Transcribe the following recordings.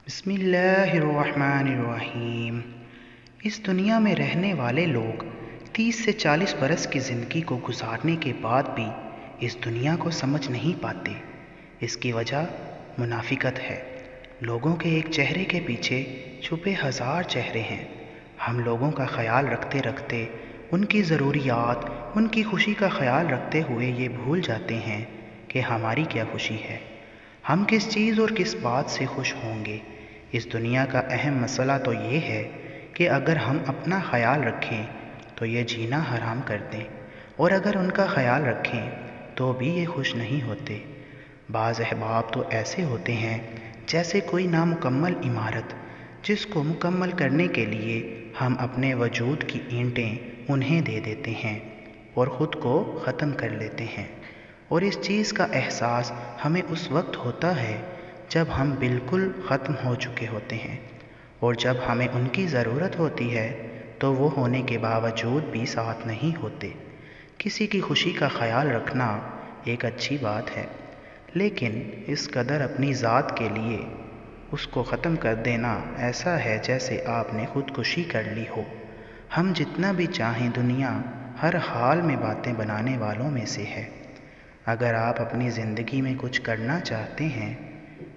बिस्मिल्लाहिर्रहमानिर्रहीम। इस दुनिया में रहने वाले लोग 30 से 40 बरस की ज़िंदगी को गुजारने के बाद भी इस दुनिया को समझ नहीं पाते। इसकी वजह मुनाफिकत है। लोगों के एक चेहरे के पीछे छुपे हज़ार चेहरे हैं। हम लोगों का ख्याल रखते रखते उनकी ज़रूरियात, उनकी खुशी का ख्याल रखते हुए ये भूल जाते हैं कि हमारी क्या खुशी है, हम किस चीज़ और किस बात से खुश होंगे। इस दुनिया का अहम मसला तो ये है कि अगर हम अपना ख्याल रखें तो ये जीना हराम कर दें, और अगर उनका ख्याल रखें तो भी ये खुश नहीं होते। बाज़ अहबाब तो ऐसे होते हैं जैसे कोई नामुकम्मल इमारत, जिसको मुकम्मल करने के लिए हम अपने वजूद की ईंटें उन्हें दे देते हैं और ख़ुद को ख़त्म कर लेते हैं। और इस चीज़ का एहसास हमें उस वक्त होता है जब हम बिल्कुल ख़त्म हो चुके होते हैं, और जब हमें उनकी ज़रूरत होती है तो वो होने के बावजूद भी साथ नहीं होते। किसी की खुशी का ख्याल रखना एक अच्छी बात है, लेकिन इस कदर अपनी ज़ात के लिए उसको ख़त्म कर देना ऐसा है जैसे आपने ख़ुदकुशी कर ली हो। हम जितना भी चाहें, दुनिया हर हाल में बातें बनाने वालों में से है। अगर आप अपनी ज़िंदगी में कुछ करना चाहते हैं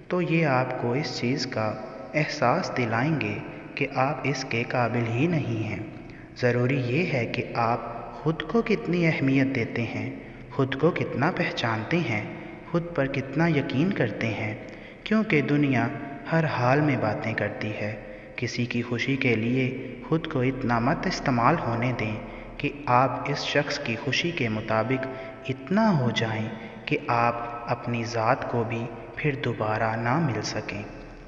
तो ये आपको इस चीज़ का एहसास दिलाएंगे कि आप इसके काबिल ही नहीं हैं। ज़रूरी ये है कि आप ख़ुद को कितनी अहमियत देते हैं, ख़ुद को कितना पहचानते हैं, ख़ुद पर कितना यकीन करते हैं, क्योंकि दुनिया हर हाल में बातें करती है। किसी की खुशी के लिए ख़ुद को इतना मत इस्तेमाल होने दें कि आप इस शख्स की खुशी के मुताबिक इतना हो जाएं कि आप अपनी ज़ात को भी फिर दोबारा ना मिल सकें।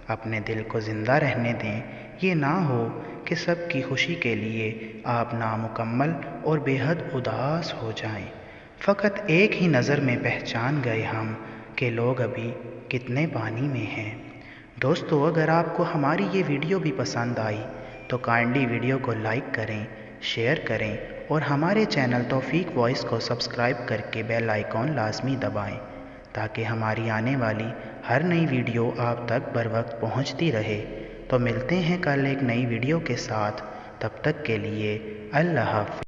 अपने दिल को ज़िंदा रहने दें। ये ना हो कि सबकी खुशी के लिए आप नामुकम्मल और बेहद उदास हो जाएं। फ़कत एक ही नज़र में पहचान गए हम कि लोग अभी कितने पानी में हैं। दोस्तों, अगर आपको हमारी ये वीडियो भी पसंद आई तो काइंडली वीडियो को लाइक करें, शेयर करें और हमारे चैनल तौफीक वॉइस को सब्सक्राइब करके बेल आइकॉन लाजमी दबाएं, ताकि हमारी आने वाली हर नई वीडियो आप तक बर वक्त पहुँचती रहे। तो मिलते हैं कल एक नई वीडियो के साथ। तब तक के लिए अल्लाह हाफ़िज़।